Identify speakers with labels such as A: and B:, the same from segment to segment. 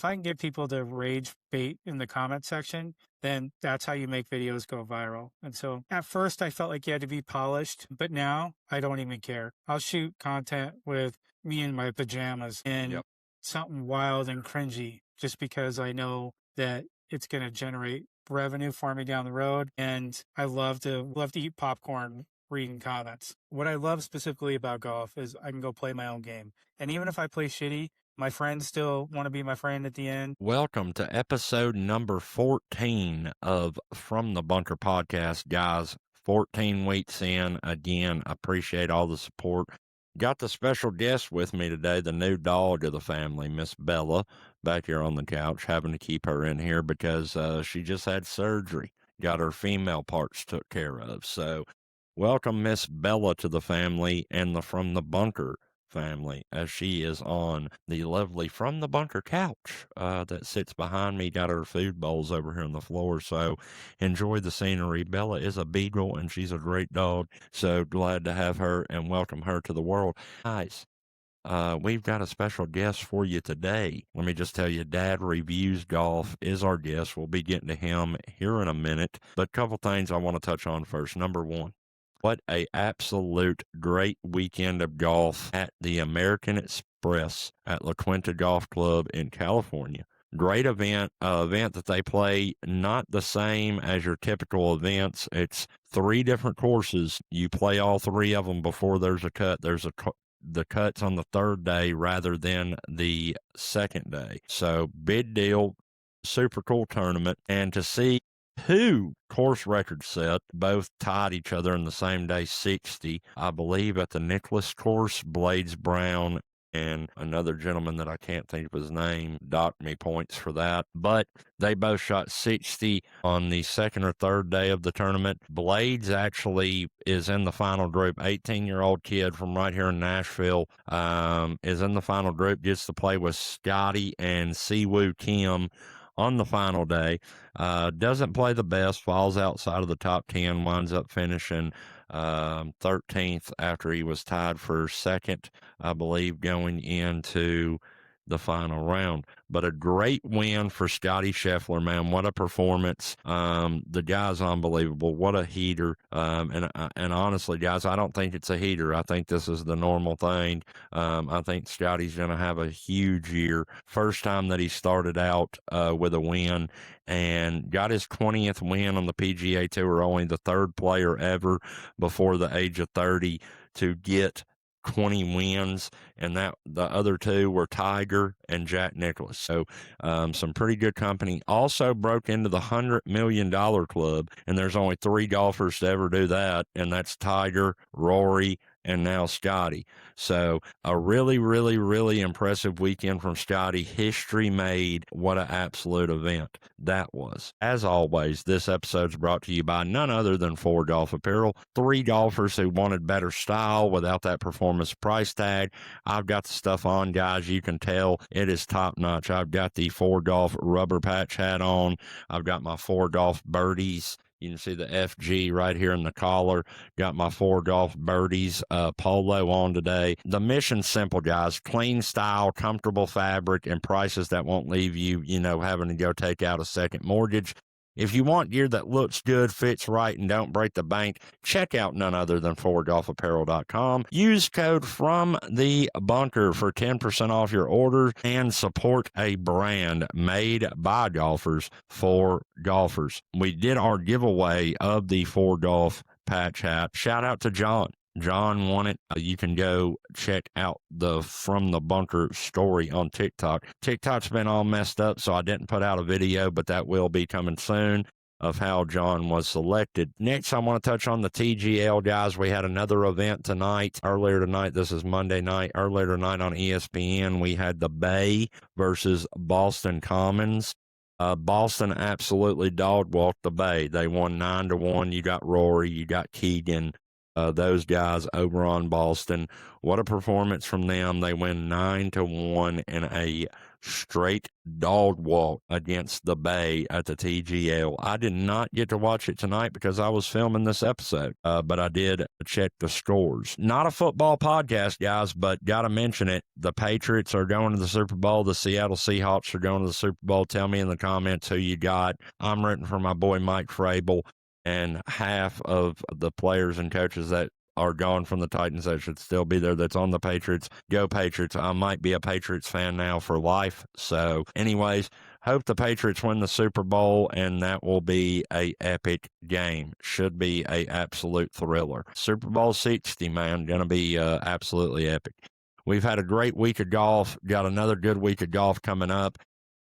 A: I can get people to rage bait in the comment section, then that's how you make videos go viral. And so at first I felt like you had to be polished, but now I don't even care. I'll shoot content with me in my pajamas and something wild and cringy just because I know that it's going to generate revenue for me down the road. And I love to eat popcorn reading comments. What I love specifically about golf is I can go play my own game. And even if I play shitty, my friends still want to be my friend at the end.
B: Welcome to episode number 14 of From the Bunker podcast, guys. 14 weeks in. Again, appreciate all the support. Got the special guest with me today, the new dog of the family, Miss Bella, back here on the couch, having to keep her in here because she just had surgery, got her female parts took care of. So welcome Miss Bella to the family and the From the Bunker family, as she is on the lovely From the Bunker couch that sits behind me. Got her food bowls over here on the floor, so enjoy the scenery. Bella is a beagle and she's a great dog, so glad to have her and welcome her to the world. Guys, we've got a special guest for you today. Let me just tell you, DadReviewsGolf is our guest. We'll be getting to him here in a minute, but a couple things I want to touch on first. Number one, what a absolute great weekend of golf at the American Express at La Quinta Golf Club in California. Great event that they play not the same as your typical events. It's 3 different courses. You play all 3 of them before there's a cut. The cut's on the 3rd day rather than the 2nd day. So big deal, super cool tournament. And to see 2 course records set, both tied each other in the same day, 60. I believe at the Nicholas course, Blades Brown and another gentleman that I can't think of his name docked me points for that. But they both shot 60 on the 2nd or 3rd day of the tournament. Blades actually is in the final group. 18-year-old kid from right here in Nashville is in the final group, gets to play with Scotty and Siwoo Kim on the final day. Doesn't play the best, falls outside of the top 10, winds up finishing 13th after he was tied for 2nd, I believe, going into the final round. But a great win for Scotty Scheffler, man. What a performance. The guy's unbelievable. What a heater. And honestly, guys, I don't think it's a heater. I think this is the normal thing. I think Scotty's going to have a huge year. First time that he started out with a win and got his 20th win on the PGA Tour, only the 3rd player ever before the age of 30 to get 20 wins, and that the other 2 were Tiger and Jack Nicklaus. So some pretty good company. Also broke into the $100 million club, and there's only 3 golfers to ever do that, and that's Tiger, Rory, and now Scotty. So a really, really, really impressive weekend from Scotty. History made. What an absolute event that was. As always, this episode's brought to you by none other than 4 Golf Apparel. 3 golfers who wanted better style without that performance price tag. I've got the stuff on, guys. You can tell it is top notch. I've got the 4 Golf rubber patch hat on. I've got my 4 Golf birdies. You can see the FG right here in the collar. Got my 4 Golf birdies polo on today. The mission's simple, guys. Clean style, comfortable fabric, and prices that won't leave you, having to go take out a second mortgage. If you want gear that looks good, fits right, and don't break the bank, check out none other than 4golfapparel.com. Use code From the Bunker for 10% off your order and support a brand made by golfers for golfers. We did our giveaway of the 4 Golf patch hat. Shout out to John. John won it. You can go check out the From the Bunker story on TikTok. TikTok's been all messed up, so I didn't put out a video, but that will be coming soon of how John was selected. Next, I want to touch on the TGL, guys. We had another event earlier tonight. This is Monday night. Earlier tonight on ESPN, we had the Bay versus Boston Commons. Boston absolutely dog-walked the Bay. They won 9-1. You got Rory, you got Keegan. Those guys over on Boston. What a performance from them. They win 9-1 in a straight dog walk against the Bay at the TGL. I did not get to watch it tonight because I was filming this episode, but I did check the scores. Not a football podcast, guys, but got to mention it. The Patriots are going to the Super Bowl. The Seattle Seahawks are going to the Super Bowl. Tell me in the comments who you got. I'm rooting for my boy Mike Vrabel, and half of the players and coaches that are gone from the Titans that should still be there that's on the Patriots. Go Patriots. I might be a Patriots fan now for life. So anyways, hope the Patriots win the Super Bowl, and that will be a epic game. Should be a absolute thriller. Super Bowl 60, man, gonna be absolutely epic. We've had a great week of golf. Got another good week of golf coming up.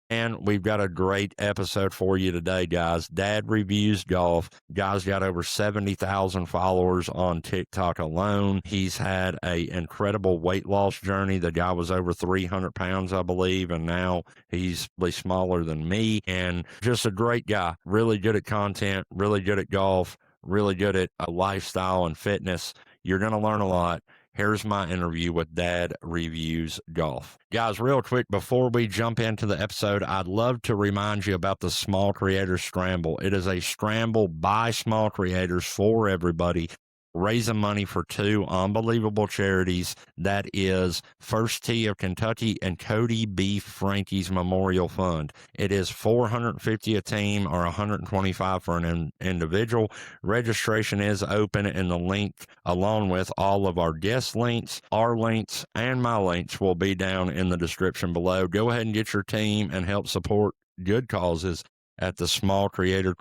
B: And we've got a great episode for you today, guys. Dad Reviews Golf. Guy's got over 70,000 followers on TikTok alone. He's had an incredible weight loss journey. The guy was over 300 pounds, I believe, and now he's smaller than me. And just a great guy. Really good at content, really good at golf, really good at lifestyle and fitness. You're going to learn a lot. Here's my interview with Dad Reviews Golf. Guys, real quick, before we jump into the episode, I'd love to remind you about the Small Creators Scramble. It is a scramble by small creators for everybody, raising money for two unbelievable charities. That is First Tee of Kentucky and Cody B. Frankie's Memorial Fund. It is $450 a team or $125 for an individual. Registration is open, and the link, along with all of our guest links, our links, and my links, will be down in the description below. Go ahead and get your team and help support good causes at the Small Creator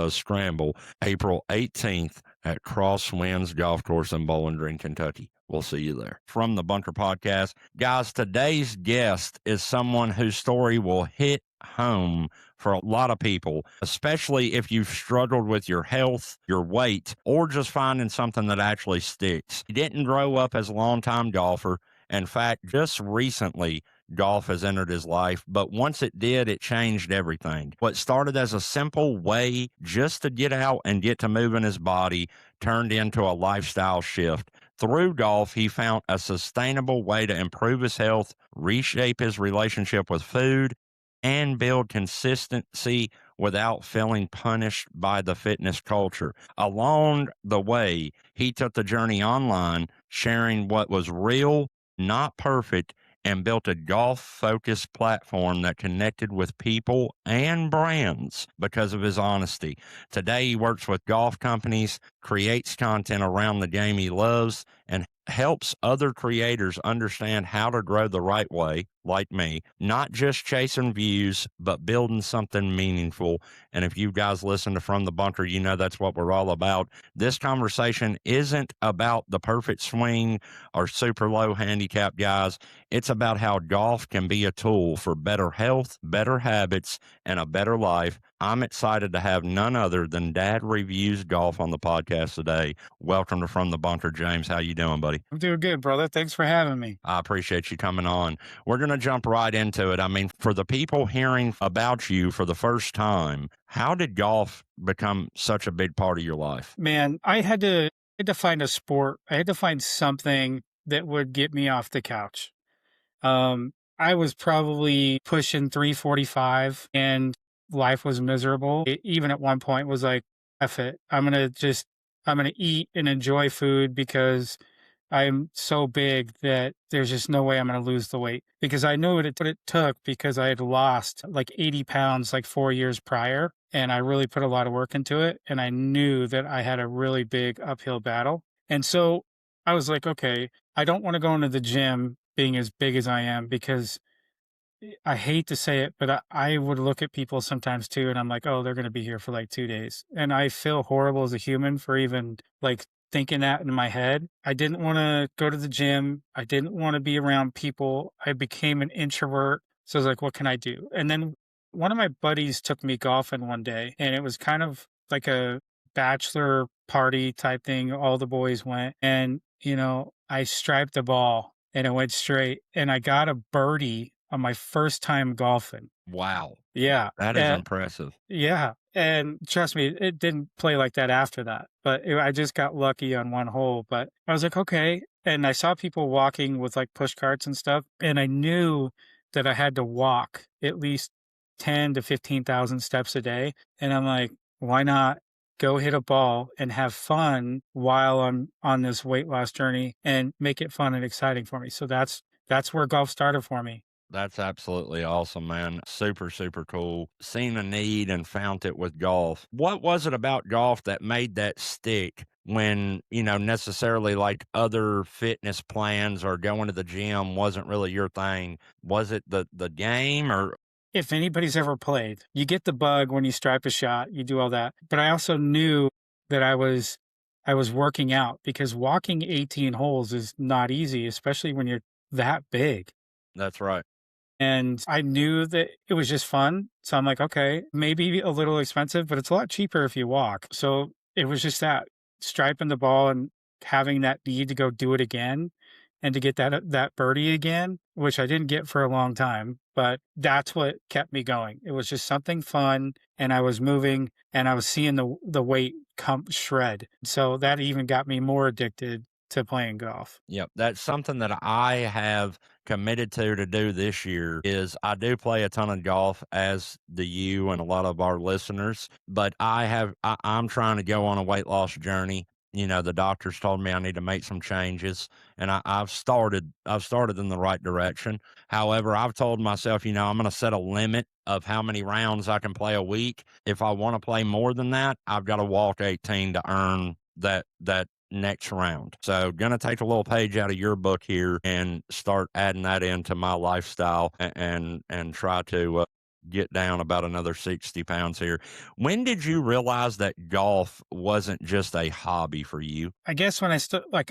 B: Scramble, April 18th at Crosswinds Golf Course in Bowling Green, Kentucky. We'll see you there. From the Bunker Podcast. Guys, today's guest is someone whose story will hit home for a lot of people, especially if you've struggled with your health, your weight, or just finding something that actually sticks. He didn't grow up as a longtime golfer. In fact, just recently, golf has entered his life, but once it did, it changed everything. What started as a simple way just to get out and get to moving his body turned into a lifestyle shift. Through golf, he found a sustainable way to improve his health, reshape his relationship with food, and build consistency without feeling punished by the fitness culture. Along the way, he took the journey online, sharing what was real, not perfect, and built a golf-focused platform that connected with people and brands because of his honesty. Today, he works with golf companies, creates content around the game he loves, and helps other creators understand how to grow the right way, like me, not just chasing views, but building something meaningful. And if you guys listen to From the Bunker, you know that's what we're all about. This conversation isn't about the perfect swing or super low handicap, guys. It's about how golf can be a tool for better health, better habits, and a better life. I'm excited to have none other than Dad Reviews Golf on the podcast today. Welcome to From the Bunker, James. How you doing, buddy?
A: I'm doing good, brother. Thanks for having me.
B: I appreciate you coming on. We're going to jump right into it. I mean, for the people hearing about you for the first time, how did golf become such a big part of your life?
A: Man, I had to find a sport. I had to find something that would get me off the couch. I was probably pushing 345 and life was miserable. Even at one point was like, F it. I'm going to eat and enjoy food because I'm so big that there's just no way I'm going to lose the weight, because I knew what it took, because I had lost like 80 pounds like 4 years prior. And I really put a lot of work into it. And I knew that I had a really big uphill battle. And so I was like, okay, I don't want to go into the gym being as big as I am, because I hate to say it, but I would look at people sometimes too, and I'm like, oh, they're going to be here for like 2 days. And I feel horrible as a human for even like thinking that in my head. I didn't want to go to the gym. I didn't want to be around people. I became an introvert. So I was like, what can I do? And then one of my buddies took me golfing one day, and it was kind of like a bachelor party type thing. All the boys went, and, I striped the ball and it went straight, and I got a birdie on my first time golfing.
B: Wow.
A: Yeah.
B: That is impressive.
A: Yeah. And trust me, it didn't play like that after that, but I just got lucky on one hole. But I was like, okay. And I saw people walking with like push carts and stuff, and I knew that I had to walk at least 10 to 15,000 steps a day. And I'm like, why not go hit a ball and have fun while I'm on this weight loss journey and make it fun and exciting for me. So that's where golf started for me.
B: That's absolutely awesome, man. Super, super cool. Seen a need and found it with golf. What was it about golf that made that stick when, necessarily like other fitness plans or going to the gym wasn't really your thing? Was it the game or
A: If anybody's ever played, you get the bug when you stripe a shot, you do all that. But I also knew that I was working out because walking 18 holes is not easy, especially when you're that big.
B: that's right.
A: And I knew that it was just fun. So I'm like, okay, maybe a little expensive, but it's a lot cheaper if you walk. So it was just that striping the ball and having that need to go do it again and to get that birdie again, which I didn't get for a long time, but that's what kept me going. It was just something fun and I was moving and I was seeing the weight come shred. So that even got me more addicted to playing golf.
B: Yep, that's something that I have committed to do this year is I do play a ton of golf as do you and a lot of our listeners, but I'm trying to go on a weight loss journey. The doctors told me I need to make some changes and I've started in the right direction. However, I've told myself, I'm going to set a limit of how many rounds I can play a week. If I want to play more than that, I've got to walk 18 to earn that next round. So gonna take a little page out of your book here and start adding that into my lifestyle and try to get down about another 60 pounds here. When did you realize that golf wasn't just a hobby for you?
A: I guess when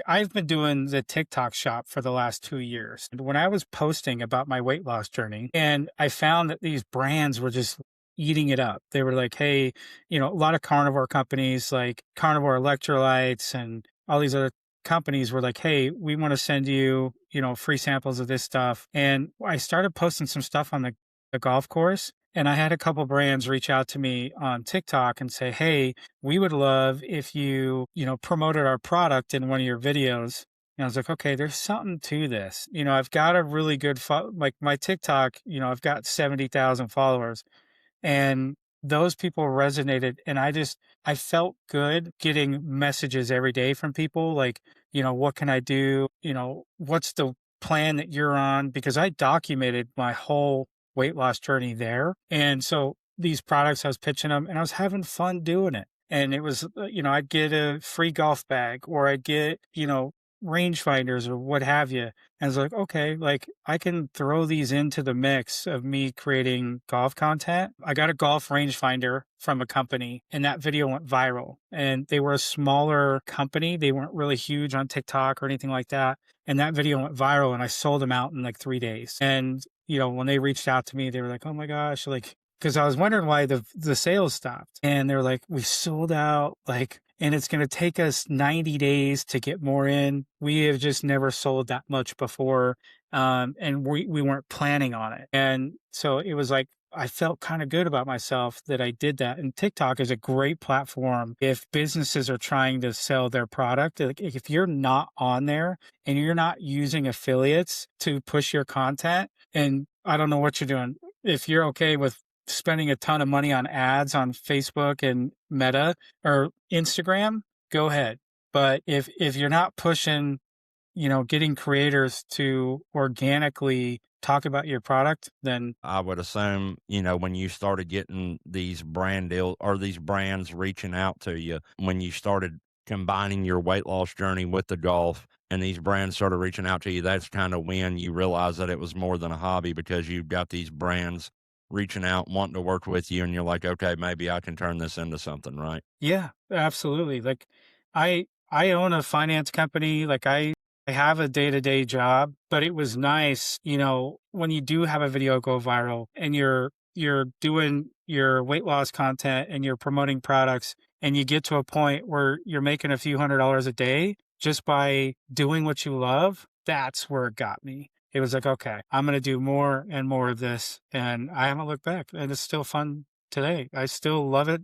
A: I've been doing the TikTok shop for the last 2 years. And when I was posting about my weight loss journey, and I found that these brands were just eating it up. They were like, hey, a lot of carnivore companies like Carnivore Electrolytes and all these other companies were like, hey, we want to send you, free samples of this stuff. And I started posting some stuff on the golf course. And I had a couple brands reach out to me on TikTok and say, hey, we would love if you, promoted our product in one of your videos. And I was like, okay, there's something to this. I've got a really good, like my TikTok, I've got 70,000 followers and those people resonated. And I felt good getting messages every day from people like, what can I do? What's the plan that you're on? Because I documented my whole weight loss journey there. And so these products, I was pitching them and I was having fun doing it. And it was, I'd get a free golf bag or I'd get, rangefinders or what have you. And it's like, okay, like I can throw these into the mix of me creating golf content. I got a golf rangefinder from a company and that video went viral. And they were a smaller company. They weren't really huge on TikTok or anything like that. And that video went viral and I sold them out in like 3 days. And, when they reached out to me, they were like, oh my gosh, like, because I was wondering why the sales stopped. And they're like, we sold out, like, and it's going to take us 90 days to get more in. We have just never sold that much before. And we weren't planning on it. And so it was like, I felt kind of good about myself that I did that. And TikTok is a great platform if businesses are trying to sell their product. Like if you're not on there and you're not using affiliates to push your content, and I don't know what you're doing. If you're okay with spending a ton of money on ads on Facebook and Meta or Instagram, go ahead. But if you're not pushing, getting creators to organically talk about your product, then
B: I would assume, when you started getting these brand deal or these brands reaching out to you, when you started combining your weight loss journey with the golf and these brands started reaching out to you, that's kind of when you realized that it was more than a hobby because you've got these brands reaching out, wanting to work with you, and you're like, okay, maybe I can turn this into something, right?
A: yeah, absolutely. Like I own a finance company. Like I have a day-to-day job, but it was nice, when you do have a video go viral and you're doing your weight loss content and you're promoting products and you get to a point where you're making a few $100s a day just by doing what you love. That's where it got me. It was like, okay, I'm going to do more and more of this. And I haven't looked back. And it's still fun today. I still love it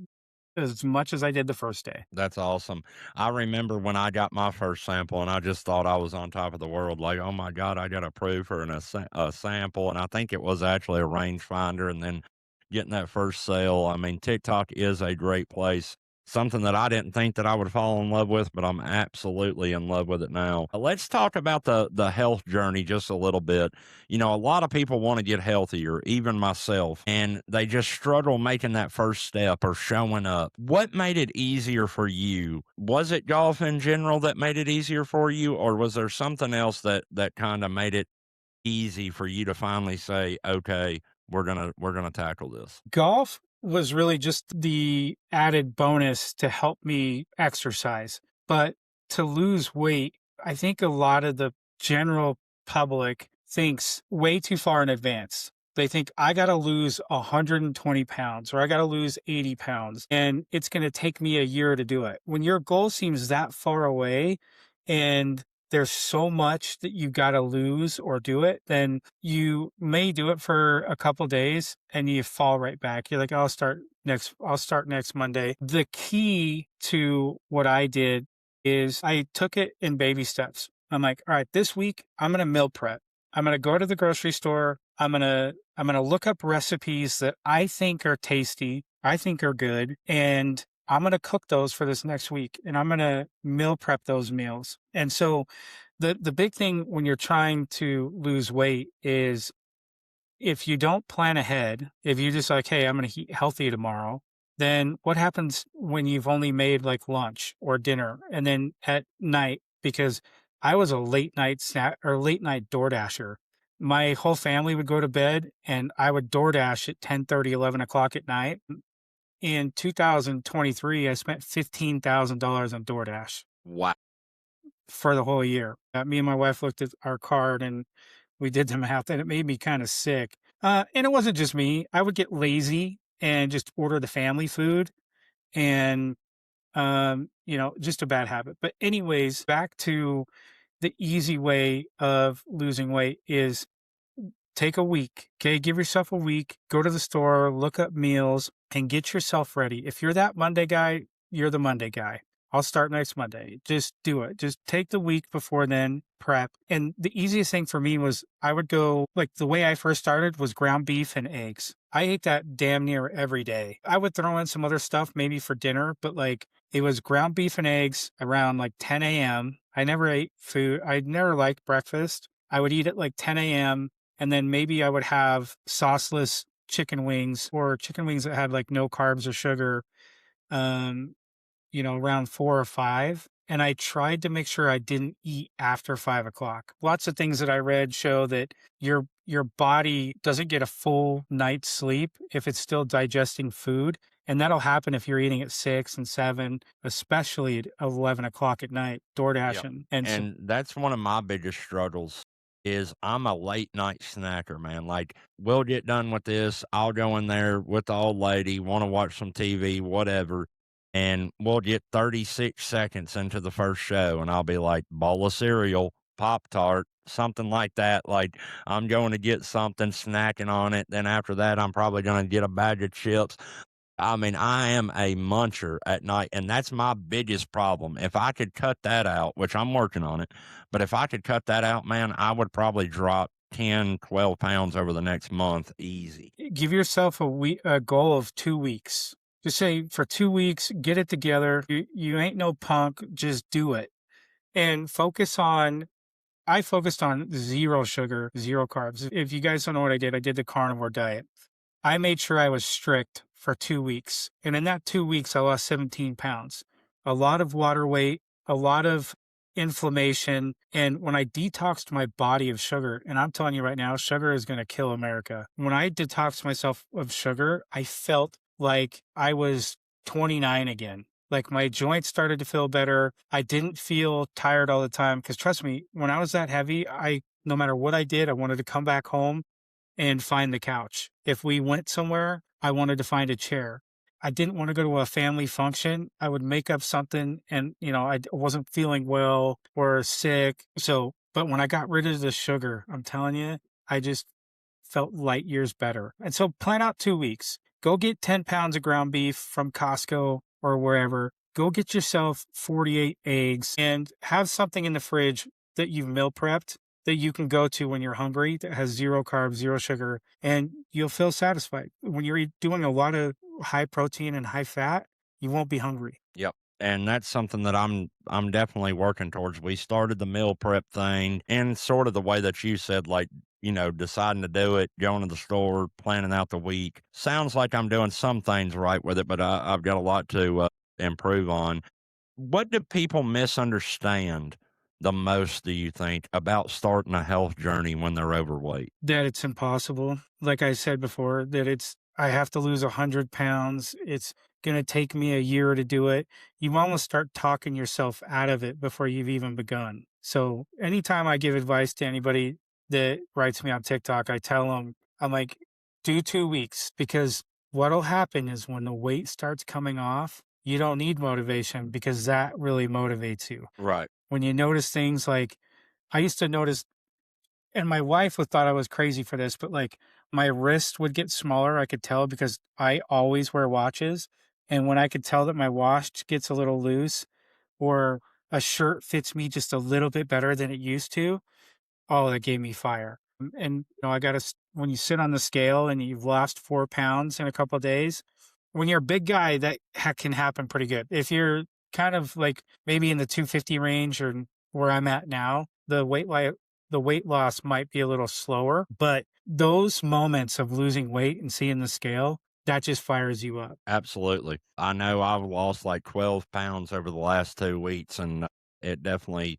A: as much as I did the first day.
B: That's awesome. I remember when I got my first sample and I just thought I was on top of the world. Like, oh my God, I got approved for a sample. And I think it was actually a rangefinder and then getting that first sale. I mean, TikTok is a great place. Something that I didn't think that I would fall in love with, but I'm absolutely in love with it now. Let's talk about the health journey just a little bit. You know, a lot of people want to get healthier, even myself, and they just struggle making that first step or showing up. What made it easier for you? Was it golf in general that made it easier for you, or was there something else that kind of made it easy for you to finally say, okay, we're gonna tackle this?
A: Golf was really just the added bonus to help me exercise. But to lose weight, I think a lot of the general public thinks way too far in advance. They think I got to lose 120 pounds or I got to lose 80 pounds and it's going to take me a year to do it. When your goal seems that far away and there's so much that you got to lose or do it, then you may do it for a couple days and you fall right back. You're like, I'll start next Monday. The key to what I did is I took it in baby steps. I'm like, all right, this week I'm going to meal prep. I'm going to go to the grocery store. I'm going to look up recipes that I think are tasty, I think are good, and I'm going to cook those for this next week and I'm going to meal prep those meals. And so the big thing when you're trying to lose weight is if you don't plan ahead, if you just like, hey, I'm going to eat healthy tomorrow, then what happens when you've only made like lunch or dinner and then at night, because I was a late night snack or late night DoorDasher. My whole family would go to bed and I would DoorDash at 10:30, 11 o'clock at night. In 2023, I spent $15,000 on DoorDash
B: Wow.
A: for the whole year. Me and my wife looked at our card and we did the math, and it made me kind of sick. And it wasn't just me. I would get lazy and just order the family food, and just a bad habit. But anyways, back to the easy way of losing weight is take a week. Okay. Give yourself a week, go to the store, look up meals and get yourself ready. If you're that Monday guy, you're the Monday guy. I'll start next Monday. Just do it. Just take the week before then, prep. And the easiest thing for me was I would go, like the way I first started was ground beef and eggs. I ate that damn near every day. I would throw in some other stuff maybe for dinner, but like it was ground beef and eggs around like 10 a.m. I never ate food. I never liked breakfast. I would eat at like 10 a.m. and then maybe I would have sauceless chicken wings or chicken wings that had like no carbs or sugar, around 4 or 5. And I tried to make sure I didn't eat after 5 o'clock. Lots of things that I read show that your body doesn't get a full night's sleep if it's still digesting food. And that'll happen if you're eating at 6 and 7, especially at 11 o'clock at night, door
B: Yep.
A: dashing.
B: And that's one of my biggest struggles is I'm a late night snacker, man. Like, we'll get done with this. I'll go in there with the old lady, want to watch some TV, whatever. And we'll get 36 seconds into the first show, and I'll be like, bowl of cereal, Pop Tart, something like that. Like, I'm going to get something, snacking on it. Then after that, I'm probably going to get a bag of chips. I mean, I am a muncher at night, and that's my biggest problem. If I could cut that out, which I'm working on it, but if I could cut that out, man, I would probably drop 10, 12 pounds over the next month easy.
A: Give yourself a goal of 2 weeks. Just say for 2 weeks, get it together. You ain't no punk. Just do it. And I focused on zero sugar, zero carbs. If you guys don't know what I did the carnivore diet. I made sure I was strict for 2 weeks. And in that 2 weeks, I lost 17 pounds. A lot of water weight, a lot of inflammation. And when I detoxed my body of sugar, and I'm telling you right now, sugar is going to kill America. When I detoxed myself of sugar, I felt like I was 29 again. Like my joints started to feel better. I didn't feel tired all the time. Because trust me, when I was that heavy, no matter what I did, I wanted to come back home and find the couch. If we went somewhere, I wanted to find a chair. I didn't want to go to a family function. I would make up something and, I wasn't feeling well or sick. But when I got rid of the sugar, I'm telling you, I just felt light years better. And so plan out 2 weeks. Go get 10 pounds of ground beef from Costco. or wherever, go get yourself 48 eggs and have something in the fridge that you've meal prepped that you can go to when you're hungry that has zero carbs, zero sugar, and you'll feel satisfied. When you're doing a lot of high protein and high fat, you won't be hungry.
B: Yep. And that's something that I'm definitely working towards. We started the meal prep thing and sort of the way that you said, like, deciding to do it, going to the store, planning out the week. Sounds like I'm doing some things right with it, but I've got a lot to improve on. What do people misunderstand the most, do you think, about starting a health journey when they're overweight?
A: That it's impossible. Like I said before, that I have to lose 100 pounds. It's going to take me a year to do it. You almost start talking yourself out of it before you've even begun. So anytime I give advice to anybody that writes me on TikTok, I tell them, I'm like, do 2 weeks, because what'll happen is when the weight starts coming off, you don't need motivation, because that really motivates you.
B: Right.
A: When you notice things like, I used to notice, and my wife would thought I was crazy for this, but like my wrist would get smaller. I could tell because I always wear watches. And when I could tell that my watch gets a little loose, or a shirt fits me just a little bit better than it used to, oh, that gave me fire. And I got to, when you sit on the scale and you've lost 4 pounds in a couple of days, when you're a big guy, that can happen pretty good. If you're kind of like maybe in the 250 range, or where I'm at now, the weight loss might be a little slower, but those moments of losing weight and seeing the scale, that just fires you up.
B: Absolutely. I know I've lost like 12 pounds over the last 2 weeks, and it definitely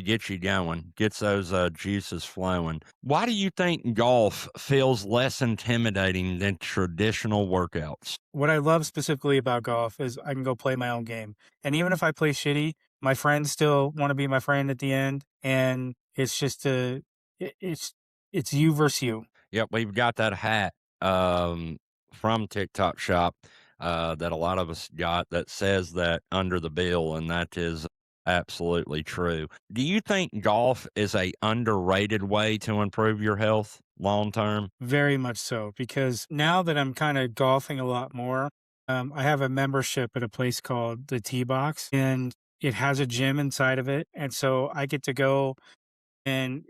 B: gets you going, gets those juices flowing. Why do you think golf feels less intimidating than traditional workouts?
A: What I love specifically about golf is I can go play my own game. And even if I play shitty, my friends still want to be my friend at the end. And it's just it- it's it's you versus you.
B: Yep, we've got that hat from TikTok Shop that a lot of us got that says that under the bill, and that is absolutely true. Do you think golf is a underrated way to improve your health long term?
A: Very much so, because now that I'm kind of golfing a lot more, I have a membership at a place called the Tee Box, and it has a gym inside of it. And so I get to go and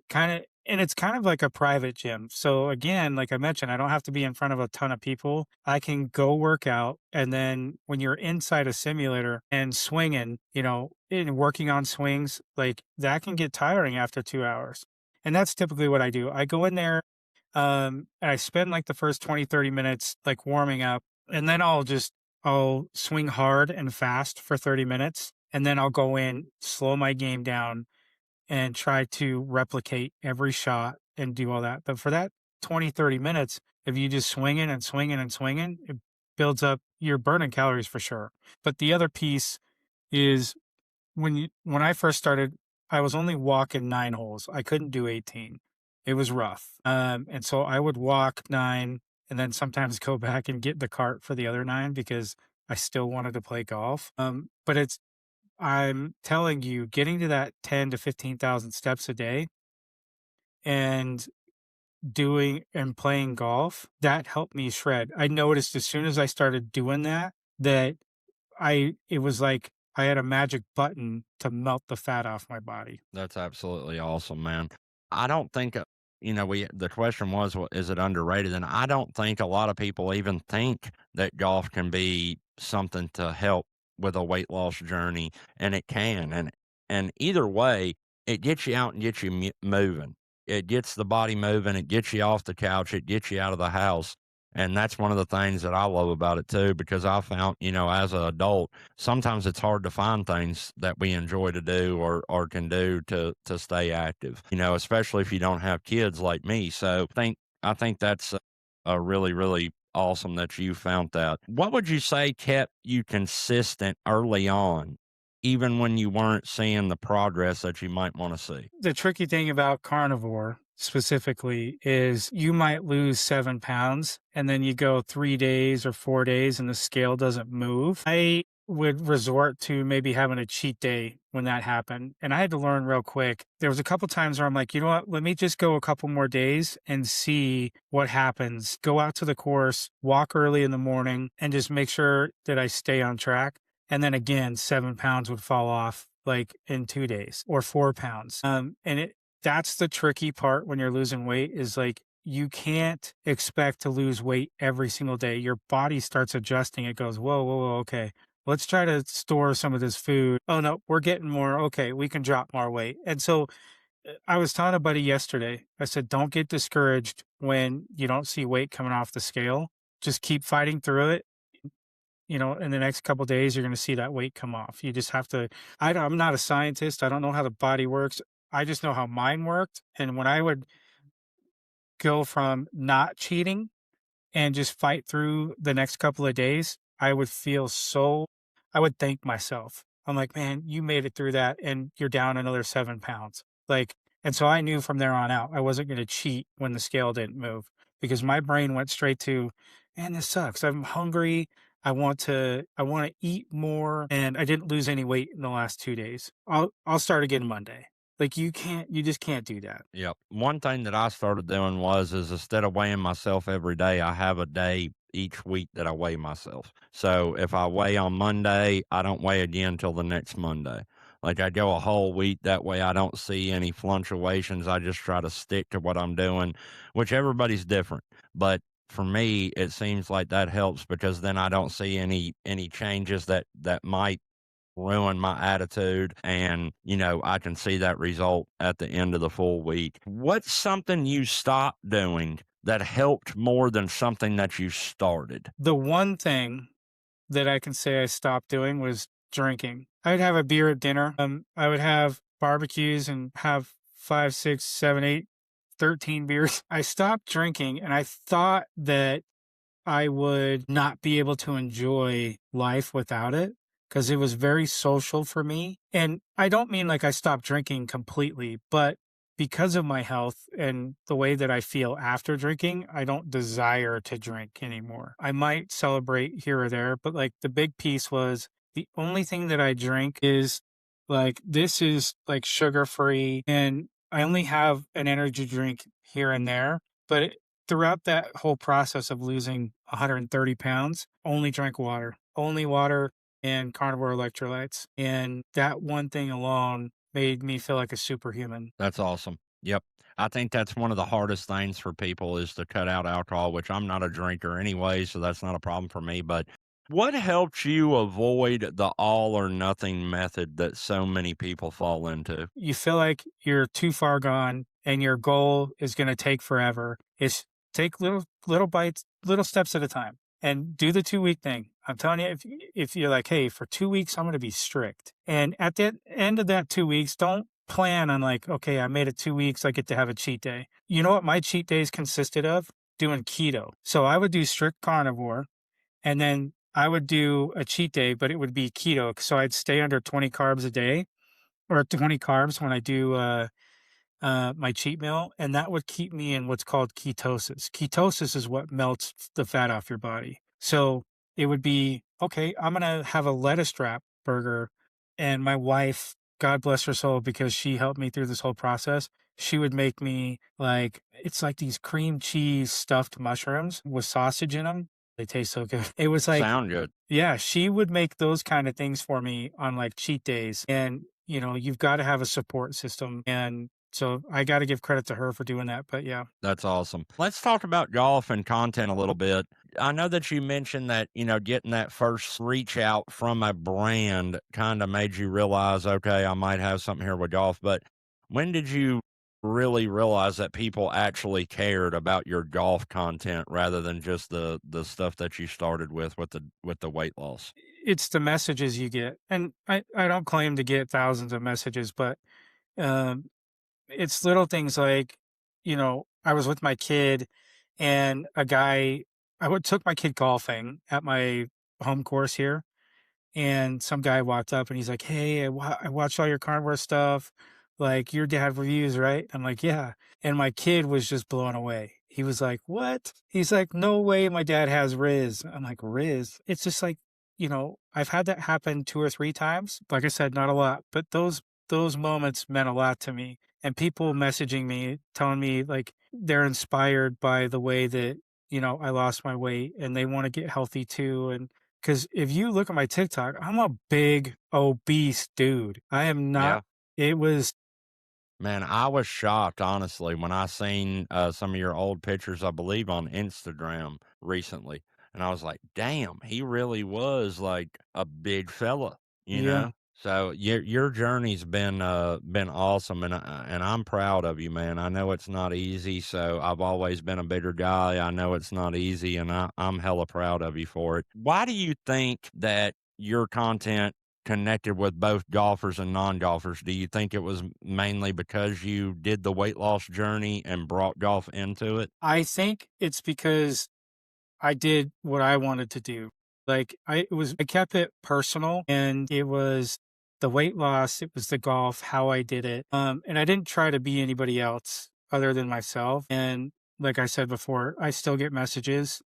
A: it's kind of like a private gym. So again, like I mentioned, I don't have to be in front of a ton of people. I can go work out. And then when you're inside a simulator and swinging, and working on swings, like that can get tiring after 2 hours. And that's typically what I do. I go in there, and I spend like the first 20, 30 minutes like warming up, and then I'll swing hard and fast for 30 minutes. And then I'll go in, slow my game down, and try to replicate every shot and do all that. But for that 20, 30 minutes, if you just swinging and swinging and swinging, it builds up, you're burning calories for sure. But the other piece is, when I first started, I was only walking 9 holes. I couldn't do 18. It was rough. And so I would walk 9 and then sometimes go back and get the cart for the other 9, because I still wanted to play golf. But I'm telling you, getting to that 10 to 15,000 steps a day and doing and playing golf, that helped me shred. I noticed as soon as I started doing that, that it was like I had a magic button to melt the fat off my body.
B: That's absolutely awesome, man. I don't think, the question was, is it underrated? And I don't think a lot of people even think that golf can be something to help with a weight loss journey, and it can. And either way, it gets you out and gets you moving. It gets the body moving. It gets you off the couch. It gets you out of the house. And that's one of the things that I love about it too, because I found, as an adult, sometimes it's hard to find things that we enjoy to do or can do to stay active, especially if you don't have kids like me. So I think that's a really, really awesome that you found that. What would you say kept you consistent early on, even when you weren't seeing the progress that you might want to see?
A: The tricky thing about carnivore specifically is you might lose 7 pounds and then you go 3 days or 4 days and the scale doesn't move. I would resort to maybe having a cheat day when that happened. And I had to learn real quick. There was a couple times where I'm like, you know what? Let me just go a couple more days and see what happens. Go out to the course, walk early in the morning, and just make sure that I stay on track. And then again, 7 pounds would fall off like in 2 days or 4 pounds. That's the tricky part when you're losing weight is like you can't expect to lose weight every single day. Your body starts adjusting. It goes, whoa, whoa, whoa, okay. Let's try to store some of this food. Oh no, we're getting more. Okay, we can drop more weight. And so I was telling a buddy yesterday, I said, don't get discouraged when you don't see weight coming off the scale. Just keep fighting through it. In the next couple days, you're going to see that weight come off. You just have to. I'm not a scientist. I don't know how the body works. I just know how mine worked. And when I would go from not cheating and just fight through the next couple of days, I would thank myself. I'm like, man, you made it through that and you're down another 7 pounds. And so I knew from there on out, I wasn't going to cheat when the scale didn't move because my brain went straight to, man, this sucks. I'm hungry. I want to eat more. And I didn't lose any weight in the last 2 days. I'll start again Monday. Like you just can't do that.
B: Yep. One thing that I started doing is instead of weighing myself every day, I have a day each week that I weigh myself. So if I weigh on Monday, I don't weigh again till the next Monday. Like I go a whole week. That way I don't see any fluctuations. I just try to stick to what I'm doing, which everybody's different. But for me, it seems like that helps because then I don't see any changes that might ruin my attitude, and I can see that result at the end of the full week. What's something you stopped doing that helped more than something that you started?
A: The one thing that I can say I stopped doing was drinking. I would have a beer at dinner. I would have barbecues and have 5, 6, 7, 8, 13 beers. I stopped drinking and I thought that I would not be able to enjoy life without it because it was very social for me. And I don't mean like I stopped drinking completely, but because of my health and the way that I feel after drinking, I don't desire to drink anymore. I might celebrate here or there, but like the big piece was the only thing that I drink is like this is like sugar free and I only have an energy drink here and there. But throughout that whole process of losing 130 pounds, only drank water, only water and carnivore electrolytes. And that one thing alone made me feel like a superhuman.
B: That's awesome. Yep. I think that's one of the hardest things for people is to cut out alcohol, which I'm not a drinker anyway, so that's not a problem for me. But what helps you avoid the all or nothing method that so many people fall into?
A: You feel like you're too far gone and your goal is going to take forever. It's take little bites, little steps at a time and do the 2 week thing. I'm telling you, if you're like, hey, for 2 weeks, I'm going to be strict. And at the end of that 2 weeks, don't plan on like, okay, I made it 2 weeks. I get to have a cheat day. You know what my cheat days consisted of? Doing keto. So I would do strict carnivore and then I would do a cheat day, but it would be keto. So I'd stay under 20 carbs a day or 20 carbs when I do my cheat meal, and that would keep me in what's called ketosis. Ketosis is what melts the fat off your body. So it would be, okay, I'm going to have a lettuce wrap burger. And my wife, God bless her soul, because she helped me through this whole process, she would make me like, it's like these cream cheese stuffed mushrooms with sausage in them. They taste so good. It was like,
B: Sound good.
A: yeah, she would make those kind of things for me on like cheat days. And, you've got to have a support system. And so I got to give credit to her for doing that. But yeah,
B: That's awesome. Let's talk about golf and content a little bit. I know that you mentioned that, getting that first reach out from a brand kind of made you realize, okay, I might have something here with golf. But when did you really realize that people actually cared about your golf content rather than just the stuff that you started with the weight loss?
A: it's the messages you get. And I don't claim to get thousands of messages, but um, it's little things like, I was with my kid and took my kid golfing at my home course here. And some guy walked up and he's like, hey, I watched all your carnivore stuff. Like, your dad reviews, right? I'm like, yeah. And my kid was just blown away. He was like, what? He's like, no way my dad has Riz. I'm like, Riz? It's just like, I've had that happen 2 or 3 times. Like I said, not a lot, but those moments meant a lot to me. And people messaging me, telling me like they're inspired by the way that, I lost my weight and they want to get healthy too. And because if you look at my TikTok, I'm a big obese dude. I am not.
B: Yeah.
A: It was
B: Man, I was shocked, honestly, when I seen some of your old pictures, I believe, on Instagram recently. And I was like, damn, he really was like a big fella, you
A: yeah.
B: know? So your journey's been awesome, and I'm proud of you, man. I know it's not easy, so I've always been a bigger guy. I know it's not easy, and I'm hella proud of you for it. Why do you think that your content connected with both golfers and non-golfers? Do you think it was mainly because you did the weight loss journey and brought golf into it?
A: I think it's because I did what I wanted to do. Like I kept it personal and it was the weight loss, it was the golf, how I did it. And I didn't try to be anybody else other than myself. And like I said before, I still get messages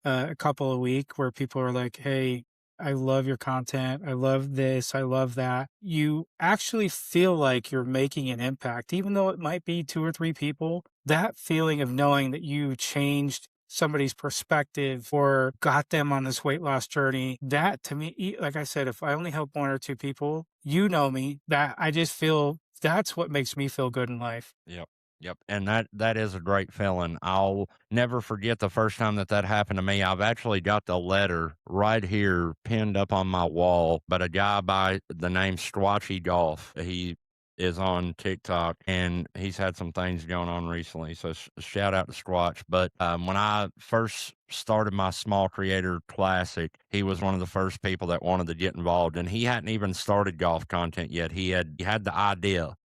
A: a couple a week where people are like, "Hey, I love your content. I love this. I love that." You actually feel like you're making an impact, even though it might be 2 or 3 people. That feeling of knowing that you changed somebody's perspective or got them on this weight loss journey, that to me, like I said, if I only help 1 or 2 people, me, that I just feel that's what makes me feel good in life.
B: Yep. Yep. And that is a great feeling. I'll never forget the first time that happened to me. I've actually got the letter right here pinned up on my wall, but a guy by the name Squatchy Golf, he is on TikTok and he's had some things going on recently. So shout out to Squatch. But when I first started my small creator classic, he was one of the first people that wanted to get involved, and he hadn't even started golf content yet. He had the idea,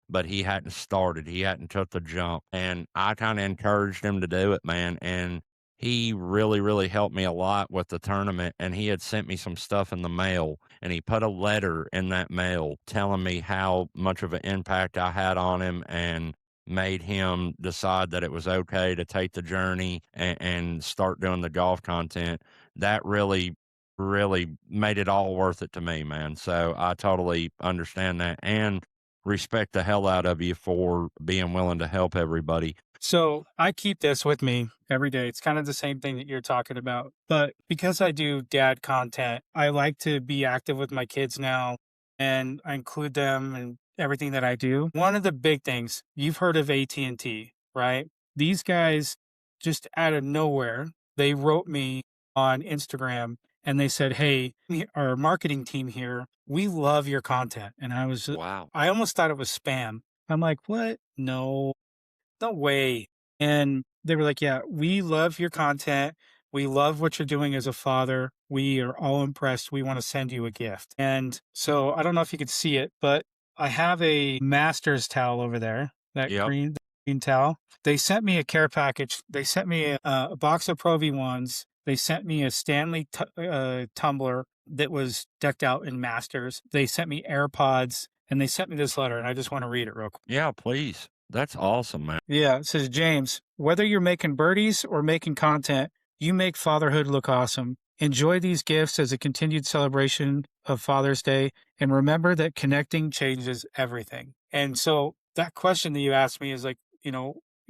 B: but he hadn't started. He hadn't took the jump. And I kind of encouraged him to do it, man. And he really, really helped me a lot with the tournament. And he had sent me some stuff in the mail, and he put a letter in that mail telling me how much of an impact I had on him and made him decide that it was okay to take the journey and start doing the golf content. That really made it all worth it to me, man. So I totally understand that. And respect the hell out of you for being willing to help everybody.
A: So I keep this with me every day. It's kind of the same thing that you're talking about. But because I do dad content, I like to be active with my kids now and I include them in everything that I do. One of the big things, you've heard of AT&T, right? These guys just out of nowhere, they wrote me on Instagram and they said, "Hey, our marketing team here, we love your content." And
B: Wow.
A: I almost thought it was spam. I'm like, "What? No way." And they were like, "Yeah, we love your content. We love what you're doing as a father. We are all impressed. We want to send you a gift." And so I don't know if you could see it, but I have a master's towel over there, that
B: Yep.
A: green towel. They sent me a care package. They sent me a box of Pro V1s. They sent me a Stanley tumbler that was decked out in masters. They sent me AirPods and they sent me this letter. And I just want to read it real quick.
B: Yeah, please. That's awesome, man.
A: Yeah, it says, "James, whether you're making birdies or making content, you make fatherhood look awesome. Enjoy these gifts as a continued celebration of Father's Day, and remember that connecting changes everything." And so that question that you asked me is like,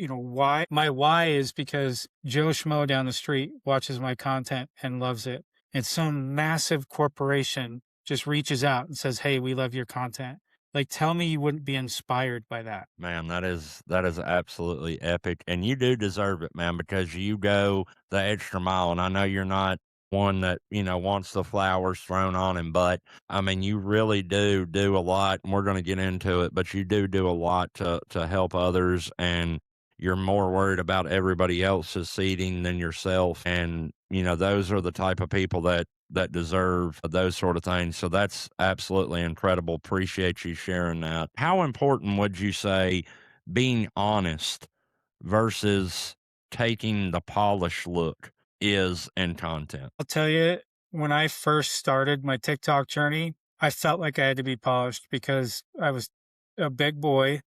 A: why? My why is because Joe Schmo down the street watches my content and loves it. And some massive corporation just reaches out and says, "Hey, we love your content." Like, tell me you wouldn't be inspired by that.
B: Man, that is absolutely epic, and you do deserve it, man, because you go the extra mile, and I know you're not one that, wants the flowers thrown on him, but, I mean, you really do a lot, and we're gonna get into it, but you do a lot to help others, and you're more worried about everybody else's seating than yourself, and, those are the type of people that deserve those sort of things. So that's absolutely incredible. Appreciate you sharing that. How important would you say being honest versus taking the polished look is in content?
A: I'll tell you, when I first started my TikTok journey, I felt like I had to be polished because I was a big boy.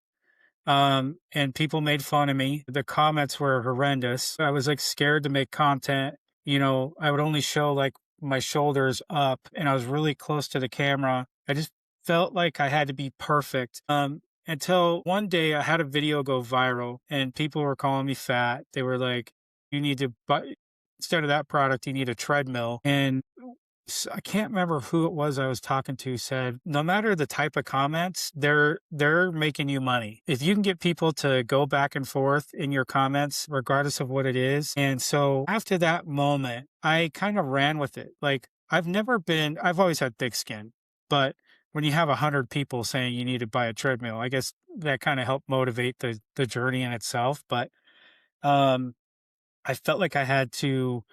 A: And people made fun of me. The comments were horrendous. I was like scared to make content. I would only show like my shoulders up and I was really close to the camera. I just felt like I had to be perfect. Until one day I had a video go viral and people were calling me fat. They were like, you need to buy, instead of that product, you need a treadmill. And I can't remember who it was I was talking to said, no matter the type of comments, they're making you money. If you can get people to go back and forth in your comments, regardless of what it is. And so after that moment, I kind of ran with it. Like I've always had thick skin, but when you have 100 people saying you need to buy a treadmill, I guess that kind of helped motivate the journey in itself. But um, I felt like I had to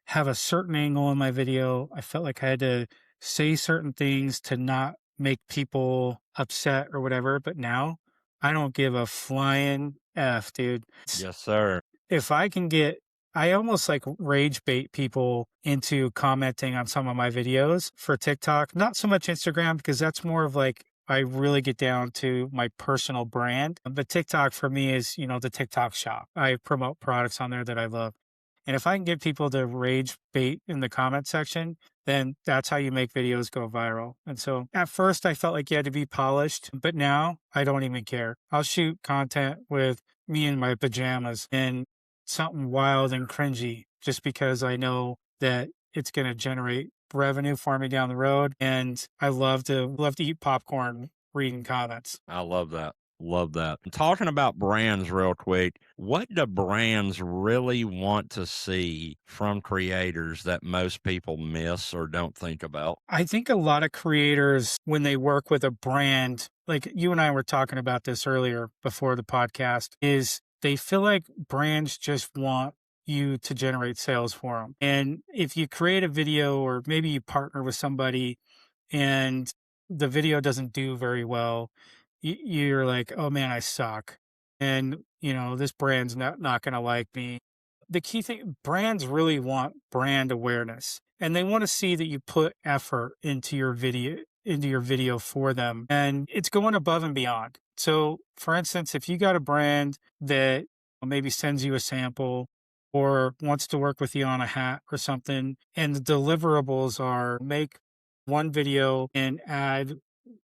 A: have a certain angle in my video. I felt like I had to say certain things to not make people upset or whatever. But now I don't give a flying F, dude.
B: Yes, sir.
A: If I can get, I almost like rage bait people into commenting on some of my videos for TikTok, not so much Instagram, because that's more of like, I really get down to my personal brand. But TikTok for me is, the TikTok shop. I promote products on there that I love. And if I can get people to rage bait in the comment section, then that's how you make videos go viral. And so at first I felt like you had to be polished, but now I don't even care. I'll shoot content with me in my pajamas and something wild and cringy just because I know that it's going to generate revenue for me down the road. And I love to eat popcorn reading comments.
B: I love that. Love that. Talking about brands real quick, what do brands really want to see from creators that most people miss or don't think about?
A: I think a lot of creators, when they work with a brand, like you and I were talking about this earlier before the podcast, is they feel like brands just want you to generate sales for them. And if you create a video or maybe you partner with somebody and the video doesn't do very well, you're like, oh man, I suck. And, this brand's not going to like me. The key thing, brands really want brand awareness and they want to see that you put effort into your video for them. And it's going above and beyond. So for instance, if you got a brand that maybe sends you a sample or wants to work with you on a hat or something, and the deliverables are make one video and add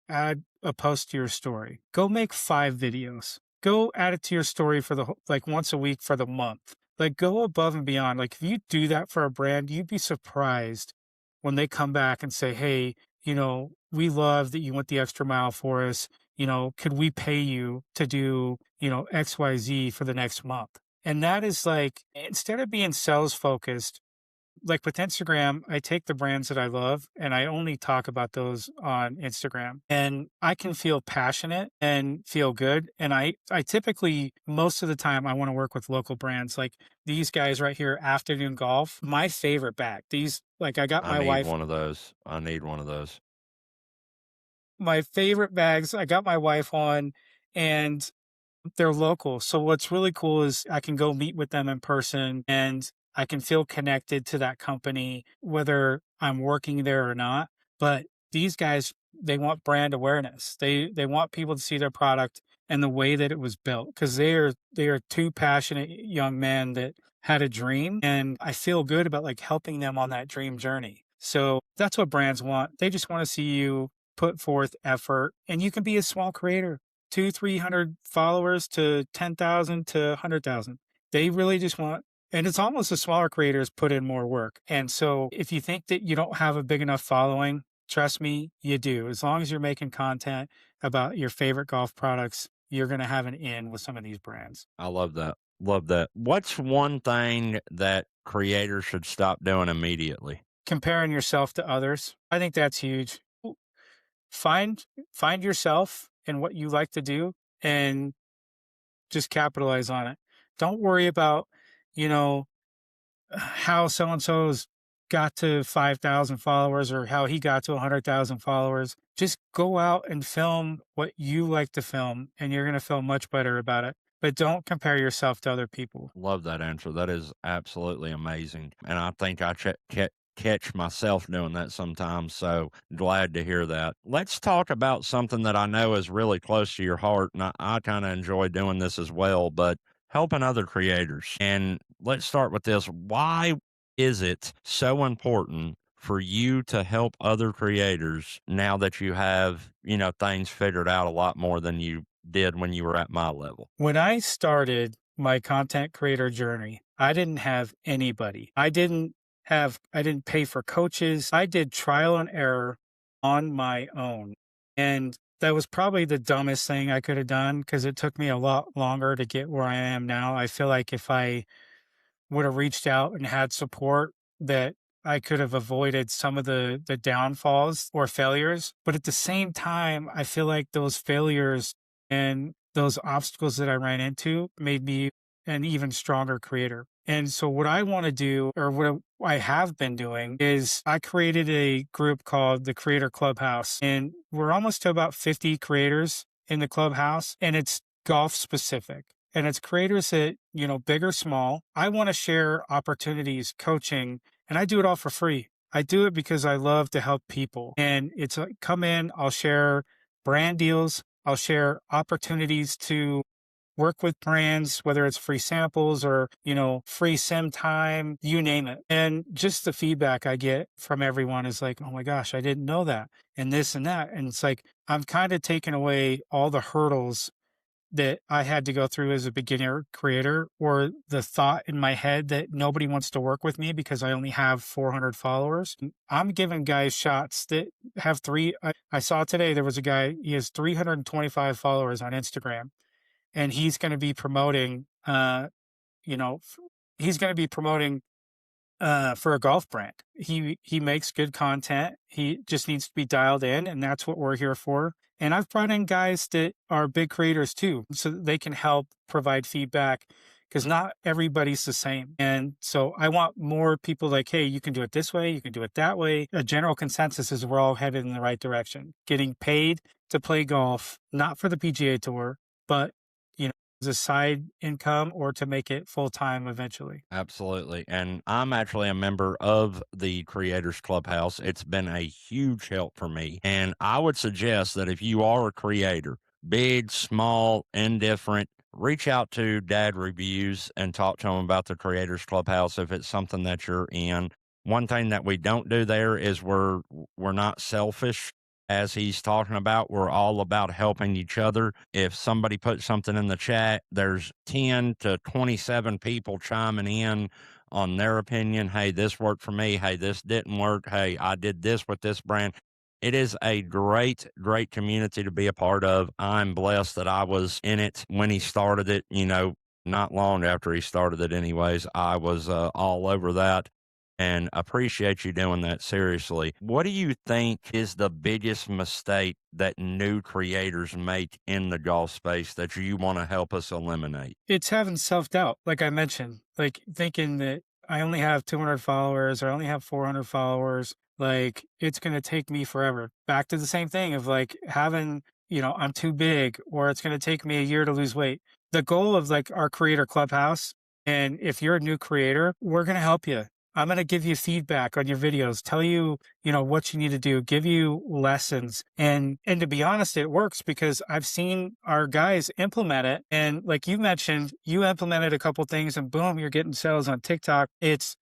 A: a post to your story. Go make 5 videos. Go add it to your story for like once a week for the month. Like go above and beyond. Like if you do that for a brand, you'd be surprised when they come back and say, hey, we love that you went the extra mile for us. Could we pay you to do, XYZ for the next month? And that is like, instead of being sales focused, like with Instagram, I take the brands that I love and I only talk about those on Instagram. And I can feel passionate and feel good. And I typically, most of the time, I want to work with local brands like these guys right here, Afternoon Golf. My favorite bag. These, like I got my wife.
B: One of those. I need one of those.
A: My favorite bags, I got my wife on and they're local. So what's really cool is I can go meet with them in person and I can feel connected to that company, whether I'm working there or not. But these guys, they want brand awareness. They want people to see their product and the way that it was built because they are 2 passionate young men that had a dream, and I feel good about like helping them on that dream journey. So that's what brands want. They just want to see you put forth effort, and you can be a small creator, 200-300 followers to 10,000 to 100,000. They really just want. And it's almost the smaller creators put in more work. And so if you think that you don't have a big enough following, trust me, you do. As long as you're making content about your favorite golf products, you're going to have an in with some of these brands.
B: I love that. Love that. What's one thing that creators should stop doing immediately?
A: Comparing yourself to others. I think that's huge. Find yourself and what you like to do and just capitalize on it. Don't worry about, how so-and-so's got to 5,000 followers or how he got to 100,000 followers. Just go out and film what you like to film and you're going to feel much better about it. But don't compare yourself to other people.
B: Love that answer. That is absolutely amazing. And I think I catch myself doing that sometimes. So glad to hear that. Let's talk about something that I know is really close to your heart. And I kind of enjoy doing this as well, but helping other creators. And let's start with this. Why is it so important for you to help other creators now that you have, things figured out a lot more than you did when you were at my level?
A: When I started my content creator journey, I didn't have anybody. I didn't pay for coaches. I did trial and error on my own. And that was probably the dumbest thing I could have done because it took me a lot longer to get where I am now. I feel like if I would have reached out and had support, that I could have avoided some of the downfalls or failures. But at the same time, I feel like those failures and those obstacles that I ran into made me an even stronger creator. And so what I want to do, or what I have been doing, is I created a group called the Creator Clubhouse, and we're almost to about 50 creators in the clubhouse, and it's golf specific. And it's creators that, big or small. I want to share opportunities, coaching, and I do it all for free. I do it because I love to help people. And it's like, come in, I'll share brand deals, I'll share opportunities to work with brands, whether it's free samples or, free sim time, you name it. And just the feedback I get from everyone is like, oh my gosh, I didn't know that, and this and that. And it's like, I'm kind of taking away all the hurdles that I had to go through as a beginner creator, or the thought in my head that nobody wants to work with me because I only have 400 followers. I'm giving guys shots that have I saw today there was a guy, he has 325 followers on Instagram, and he's going to be promoting, you know, he's going to be promoting for a golf brand. He makes good content. He just needs to be dialed in, and that's what we're here for. And I've brought in guys that are big creators too, so that they can help provide feedback, because not everybody's the same. And so I want more people like, hey, you can do it this way, you can do it that way. A general consensus is we're all headed in the right direction. Getting paid to play golf, not for the PGA Tour, but as a side income, or to make it full time eventually.
B: Absolutely. And I'm actually a member of the Creators Clubhouse. It's been a huge help for me. And I would suggest that if you are a creator, big, small, indifferent, reach out to Dad Reviews and talk to him about the Creators Clubhouse if it's something that you're in. One thing that we don't do there is we're not selfish. As he's talking about, we're all about helping each other. If somebody puts something in the chat, there's 10 to 27 people chiming in on their opinion. Hey, this worked for me. Hey, this didn't work. Hey, I did this with this brand. It is a great, great community to be a part of. I'm blessed that I was in it when he started it, not long after he started it anyways. I was all over that, and appreciate you doing that. Seriously. What do you think is the biggest mistake that new creators make in the golf space that you want to help us eliminate?
A: It's having self-doubt, like I mentioned, like thinking that I only have 200 followers, or I only have 400 followers, like it's going to take me forever. Back to the same thing of like having, I'm too big, or it's going to take me a year to lose weight. The goal of like our Creator Clubhouse, and if you're a new creator, we're going to help you. I'm going to give you feedback on your videos, tell you, what you need to do, give you lessons. And to be honest, it works because I've seen our guys implement it. And like you mentioned, you implemented a couple things and boom, you're getting sales on TikTok. That's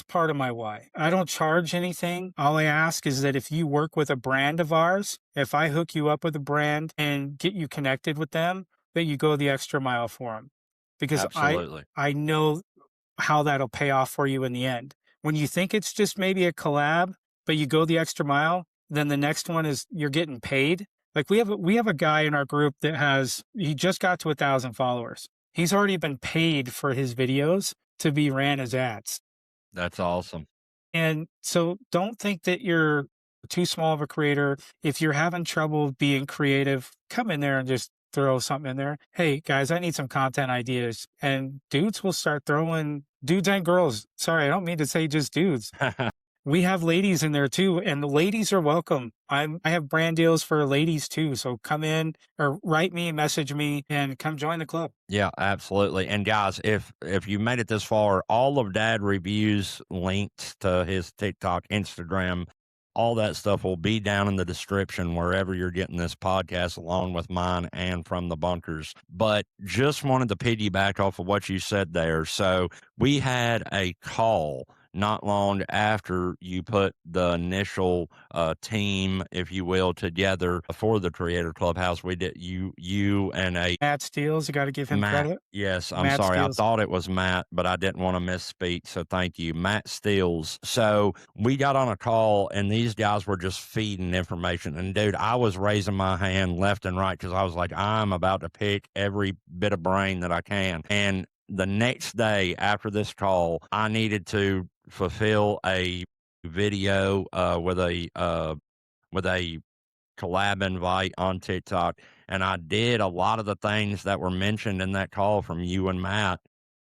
A: part of my why. I don't charge anything. All I ask is that if you work with a brand of ours, if I hook you up with a brand and get you connected with them, that you go the extra mile for them. Because
B: Absolutely.
A: I know how that'll pay off for you in the end. When you think it's just maybe a collab, but you go the extra mile, then the next one is you're getting paid. Like we have a guy in our group that he just got to 1,000 followers. He's already been paid for his videos to be ran as ads.
B: That's awesome.
A: And so don't think that you're too small of a creator. If you're having trouble being creative, come in there and just throw something in there. Hey guys, I need some content ideas. And dudes will start throwing, dudes and girls. Sorry, I don't mean to say just dudes. We have ladies in there too, and the ladies are welcome. I have brand deals for ladies too. So come in or write me, message me, and come join the club.
B: Yeah, absolutely. And guys, if you made it this far, all of Dad Reviews links to his TikTok, Instagram, all that stuff will be down in the description wherever you're getting this podcast, along with mine and From the Bunkers. But just wanted to piggyback off of what you said there. So we had a call not long after you put the initial team, if you will, together for the Creator Clubhouse. We did you and a
A: Matt Steele, you got to give him
B: Matt.
A: credit.
B: Yes, I'm
A: Matt
B: sorry. I
A: Steele.
B: thought it was Matt, but I didn't want to misspeak. So thank you, Matt Steels. So we got on a call, and these guys were just feeding information. And dude, I was raising my hand left and right because I was like, I'm about to pick every bit of brain that I can. And the next day after this call, I needed to fulfill a video with a collab invite on TikTok. And I did a lot of the things that were mentioned in that call from you and Matt,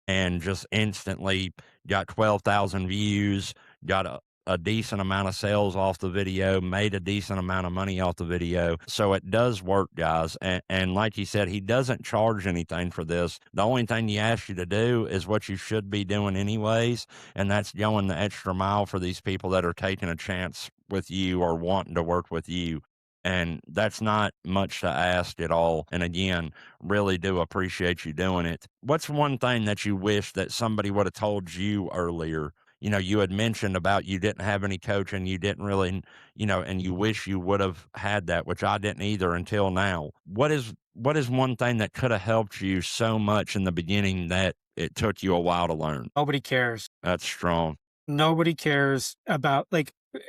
B: and just instantly got 12,000 views, got a decent amount of sales off the video, made a decent amount of money off the video. So it does work, guys. And like he said, he doesn't charge anything for this. The only thing he asks you to do is what you should be doing anyways. And that's going the extra mile for these people that are taking a chance with you or wanting to work with you. And that's not much to ask at all. And again, really do appreciate you doing it. What's one thing that you wish that somebody would have told you earlier? You know, you had mentioned about you didn't have any coaching, you didn't really, and you wish you would have had that, which I didn't either until now. What is one thing that could have helped you so much in the beginning that it took you a while to learn?
A: Nobody cares.
B: That's strong.
A: Nobody cares about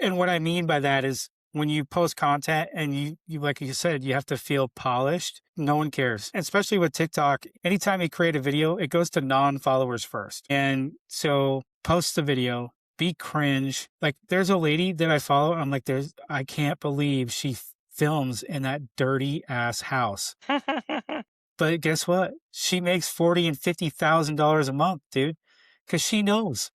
A: and what I mean by that is when you post content and you like you said, you have to feel polished. No one cares, especially with TikTok. Anytime you create a video, it goes to non-followers first. And so post the video, be cringe. Like there's a lady that I follow. I'm like, I can't believe she films in that dirty ass house. But guess what? She makes $40,000 and $50,000 a month, dude. Cause she knows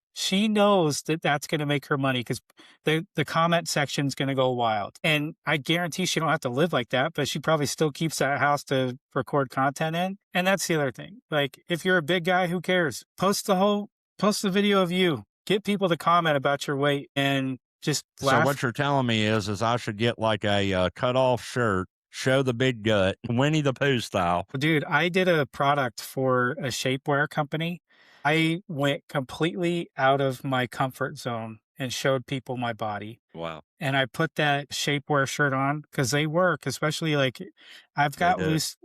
A: that that's going to make her money because the comment section is going to go wild. And I guarantee she don't have to live like that, but she probably still keeps that house to record content in. And that's the other thing. Like if you're a big guy, who cares? Post the video of you, get people to comment about your weight and just laugh.
B: So what you're telling me is I should get like a cut off shirt, show the big gut, Winnie the Pooh style.
A: Dude, I did a product for a shapewear company. I went completely out of my comfort zone and showed people my body.
B: Wow.
A: And I put that shapewear shirt on because they work, especially like I've got loose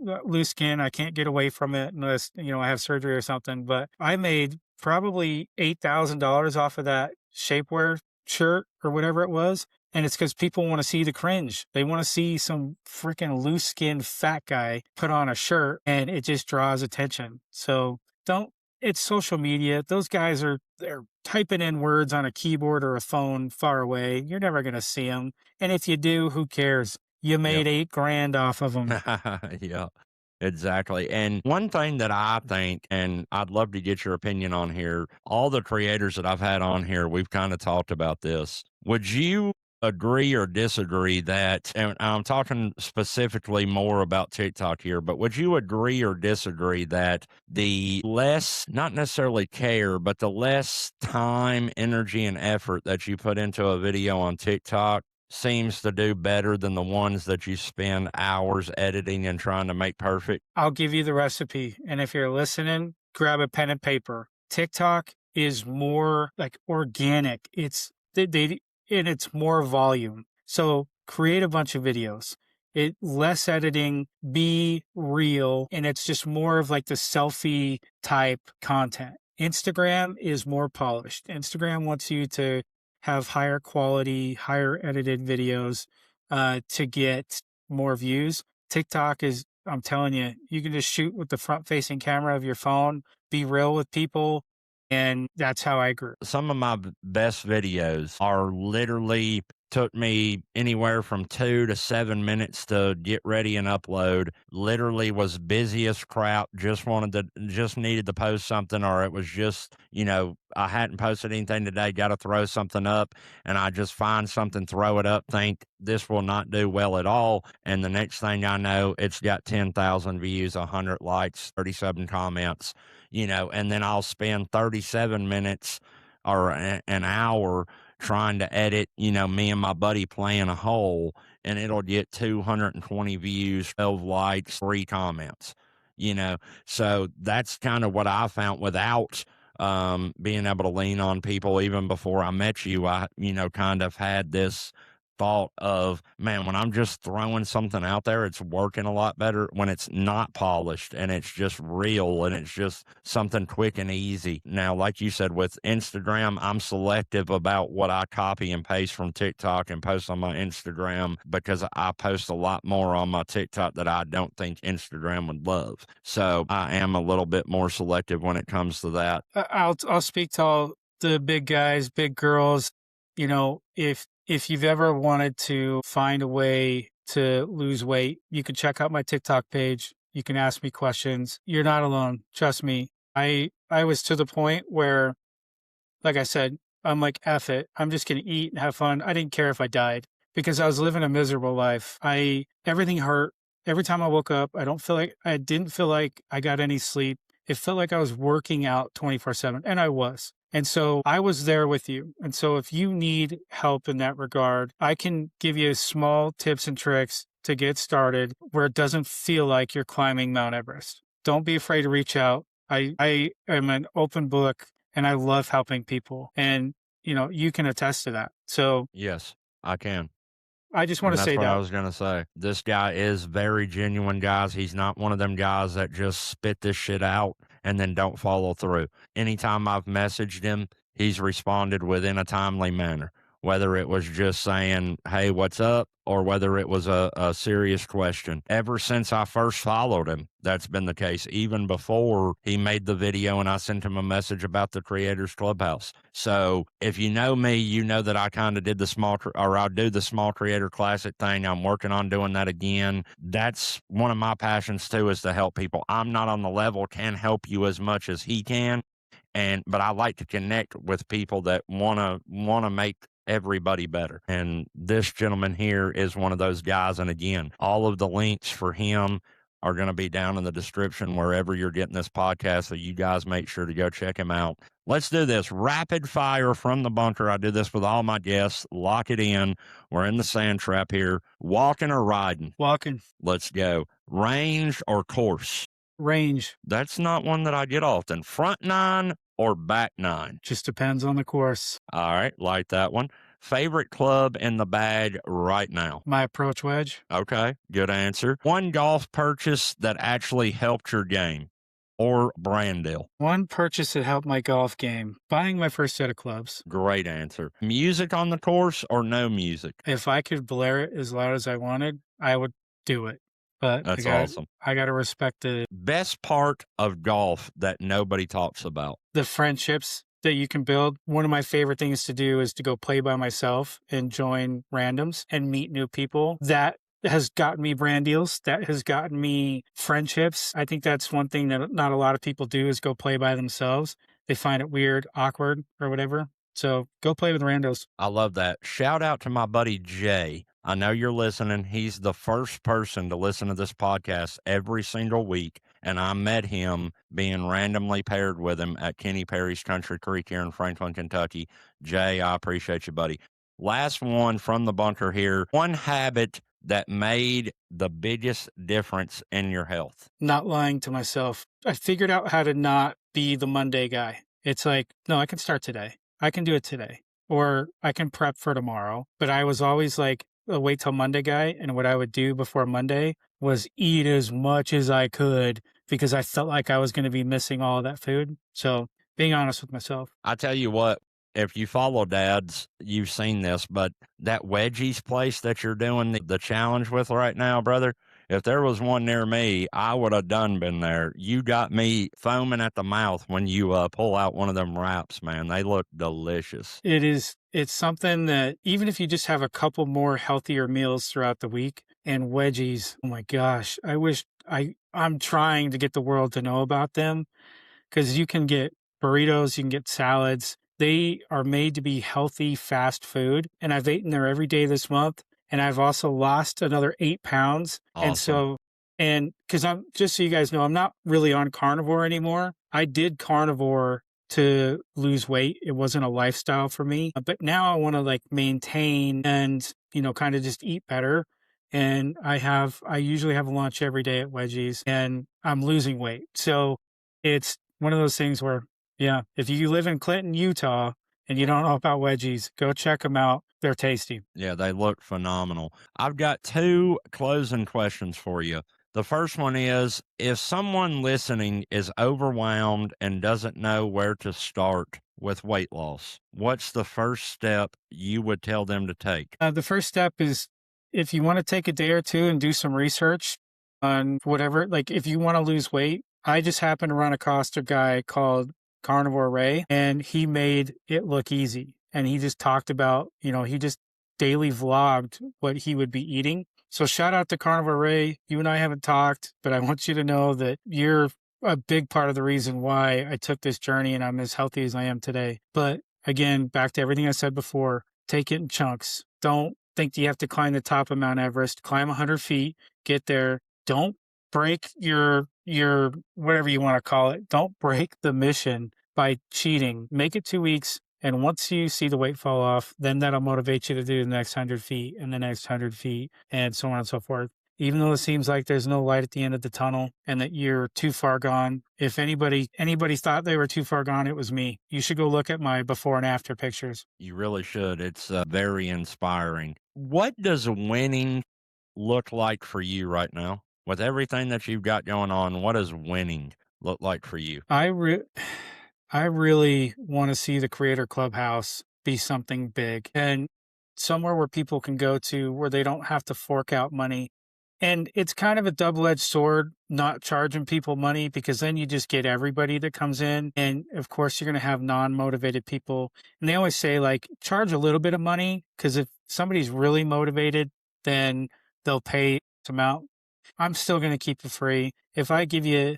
A: skin. I can't get away from it unless, I have surgery or something. But I made probably $8,000 off of that shapewear shirt or whatever it was. And it's because people want to see the cringe. They want to see some freaking loose skinned fat guy put on a shirt and it just draws attention. So it's social media. Those guys they're typing in words on a keyboard or a phone far away. You're never going to see them. And if you do, who cares? You made $8,000 off of them.
B: Yeah, exactly. And one thing that I think, and I'd love to get your opinion on here, all the creators that I've had on here, we've kind of talked about this. Would you agree or disagree that, and I'm talking specifically more about TikTok here, but would you agree or disagree that the less, not necessarily care, but the less time, energy, and effort that you put into a video on TikTok seems to do better than the ones that you spend hours editing and trying to make perfect?
A: I'll give you the recipe. And if you're listening, grab a pen and paper. TikTok is more like organic. It's and it's more volume. So create a bunch of videos. Less editing, be real, and it's just more of like the selfie type content. Instagram is more polished. Instagram wants you to have higher quality, higher edited videos to get more views. TikTok is, I'm telling you, you can just shoot with the front facing camera of your phone, be real with people. And that's how I grew.
B: Some of my best videos are literally took me anywhere from 2 to 7 minutes to get ready and upload. Literally was busy as crap. Just needed to post something, or it was just, I hadn't posted anything today, got to throw something up, and I just find something, throw it up, think this will not do well at all. And the next thing I know, it's got 10,000 views, 100 likes, 37 comments, and then I'll spend 37 minutes or an hour trying to edit, me and my buddy playing a hole, and it'll get 220 views, 12 likes, 3 comments, So that's kind of what I found without being able to lean on people. Even before I met you, I, kind of had this thought of, man, when I'm just throwing something out there, it's working a lot better when it's not polished and it's just real and it's just something quick and easy. Now, like you said, with Instagram, I'm selective about what I copy and paste from TikTok and post on my Instagram, because I post a lot more on my TikTok that I don't think Instagram would love. So I am a little bit more selective when it comes to that.
A: I'll speak to all the big guys, big girls. If you've ever wanted to find a way to lose weight, you can check out my TikTok page. You can ask me questions. You're not alone. Trust me. I was to the point where, like I said, I'm like, F it. I'm just going to eat and have fun. I didn't care if I died because I was living a miserable life. Everything hurt. Every time I woke up, I didn't feel like I got any sleep. It felt like I was working out 24/7, and I was. And so I was there with you. And so if you need help in that regard, I can give you small tips and tricks to get started where it doesn't feel like you're climbing Mount Everest. Don't be afraid to reach out. I am an open book and I love helping people. And, you can attest to that. So
B: Yes, I can.
A: I just want
B: And
A: to
B: that's
A: say
B: what I
A: that.
B: was going to say. This guy is very genuine, guys. He's not one of them guys that just spit this shit out and then don't follow through. Anytime I've messaged him, he's responded within a timely manner, whether it was just saying, hey, what's up? Or whether it was a serious question. Ever since I first followed him, that's been the case, even before he made the video and I sent him a message about the Creators Clubhouse. So if you know me, you know that I kind of did I do the small creator classic thing. I'm working on doing that again. That's one of my passions too, is to help people. I'm not on the level, can help you as much as he can. But I like to connect with people that want to make everybody better. And this gentleman here is one of those guys. And again, all of the links for him are going to be down in the description wherever you're getting this podcast. So you guys make sure to go check him out. Let's do this rapid fire from the bunker. I do this with all my guests. Lock it in. We're in the sand trap here. Walking or riding?
A: Walking.
B: Let's go. Range or course?
A: Range.
B: That's not one that I get often. Front nine or back nine?
A: Just depends on the course.
B: All right, like that one. Favorite club in the bag right now?
A: My approach wedge.
B: Okay, good answer. One golf purchase that actually helped your game, or brand deal?
A: One purchase that helped my golf game. Buying my first set of clubs.
B: Great answer. Music on the course or no music?
A: If I could blare it as loud as I wanted, I would do it. But
B: That's awesome.
A: I got to respect
B: Best part of golf that nobody talks about?
A: the friendships that you can build. One of my favorite things to do is to go play by myself and join randoms and meet new people. That has gotten me brand deals. That has gotten me friendships. I think that's one thing that not a lot of people do, is go play by themselves. They find it weird, awkward, or whatever. So go play with randos.
B: I love that. Shout out to my buddy Jay. I know you're listening. He's the first person to listen to this podcast every single week. And I met him being randomly paired with him at Kenny Perry's Country Creek here in Franklin, Kentucky. Jay, I appreciate you, buddy. Last one from the bunker here. One habit that made the biggest difference in your health?
A: Not lying to myself. I figured out how to not be the Monday guy. It's like, no, I can start today. I can do it today, or I can prep for tomorrow. But I was always like a wait till Monday guy. And what I would do before Monday was eat as much as I could because I felt like I was going to be missing all of that food. So being honest with myself.
B: I tell you what, if you follow Dads, you've seen this, but that wedgies place that you're doing the challenge with right now, brother, if there was one near me, I would have done been there. You got me foaming at the mouth when you pull out one of them wraps, man. They look delicious.
A: It's something that even if you just have a couple more healthier meals throughout the week, and wedgies, oh my gosh, I'm trying to get the world to know about them, because you can get burritos, you can get salads. They are made to be healthy, fast food. And I've eaten there every day this month. And I've also lost another 8 pounds.
B: Awesome.
A: And because just so you guys know, I'm not really on carnivore anymore. I did carnivore to lose weight. It wasn't a lifestyle for me. But now I want to like maintain and, kind of just eat better. And I usually have lunch every day at Wedgies, and I'm losing weight. So it's one of those things where Yeah. If you live in Clinton, Utah, and you don't know about wedgies, go check them out. They're tasty.
B: Yeah, they look phenomenal. I've got two closing questions for you. The first one is, if someone listening is overwhelmed and doesn't know where to start with weight loss, what's the first step you would tell them to take?
A: The first step is, if you want to take a day or two and do some research on whatever, like if you want to lose weight, I just happened to run across a guy called Carnivore Ray, and he made it look easy. And he just talked about, he just daily vlogged what he would be eating. So shout out to Carnivore Ray. You and I haven't talked, but I want you to know that you're a big part of the reason why I took this journey and I'm as healthy as I am today. But again, back to everything I said before, take it in chunks. Don't think you have to climb the top of Mount Everest. Climb 100 feet, get there. Don't break your whatever you want to call it. Don't break the mission by cheating. Make it 2 weeks. And once you see the weight fall off, then that'll motivate you to do the next 100 feet and the next 100 feet and so on and so forth. Even though it seems like there's no light at the end of the tunnel and that you're too far gone, if anybody thought they were too far gone, it was me. You should go look at my before and after pictures.
B: You really should. It's very inspiring. What does winning look like for you right now? With everything that you've got going on, what does winning look like for you?
A: I really want to see the Creator Clubhouse be something big and somewhere where people can go to where they don't have to fork out money. And it's kind of a double-edged sword, not charging people money, because then you just get everybody that comes in. And of course, you're going to have non-motivated people. And they always say, like, charge a little bit of money, because if somebody's really motivated, then they'll pay this amount. I'm still going to keep it free. If I give you,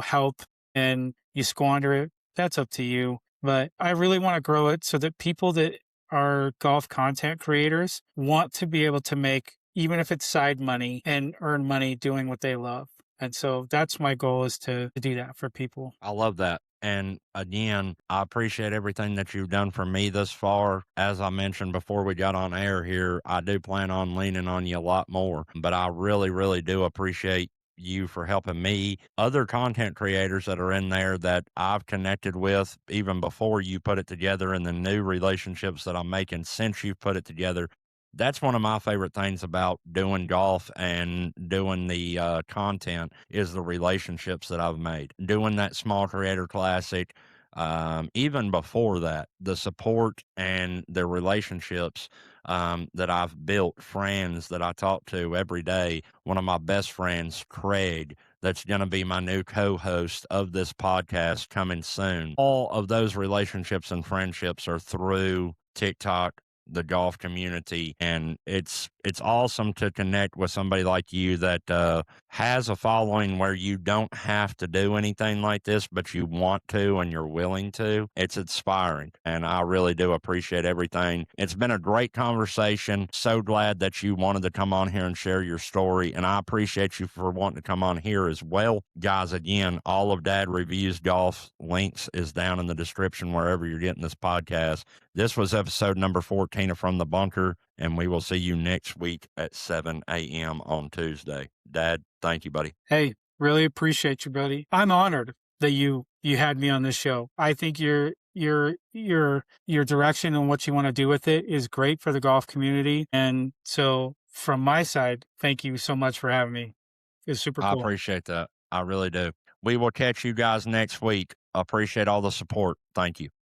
A: help and you squander it, that's up to you. But I really want to grow it so that people that are golf content creators want to be able to make, even if it's side money, and earn money doing what they love. And so that's my goal, is to do that for people.
B: I love that. And again, I appreciate everything that you've done for me thus far. As I mentioned before we got on air here, I do plan on leaning on you a lot more, but I really, really do appreciate you for helping me. Other content creators that are in there that I've connected with even before you put it together, and the new relationships that I'm making since you've put it together. That's one of my favorite things about doing golf and doing the content, is the relationships that I've made. Doing that small creator classic, even before that, the support and the relationships that I've built, friends that I talk to every day. One of my best friends, Craig, that's going to be my new co-host of this podcast coming soon. All of those relationships and friendships are through TikTok, the golf community, and it's awesome to connect with somebody like you that has a following where you don't have to do anything like this, but you want to and you're willing to. It's inspiring, and I really do appreciate everything. It's been a great conversation. So glad that you wanted to come on here and share your story, and I appreciate you for wanting to come on here as well. Guys, again, all of Dad Reviews Golf links is down in the description wherever you're getting this podcast. This was episode number 14 of From the Bunker, and we will see you next week at 7 a.m. on Tuesday. Dad, thank you, buddy.
A: Hey, really appreciate you, buddy. I'm honored that you had me on this show. I think your direction and what you want to do with it is great for the golf community. And so from my side, thank you so much for having me. It's super cool.
B: I appreciate that. I really do. We will catch you guys next week. Appreciate all the support. Thank you.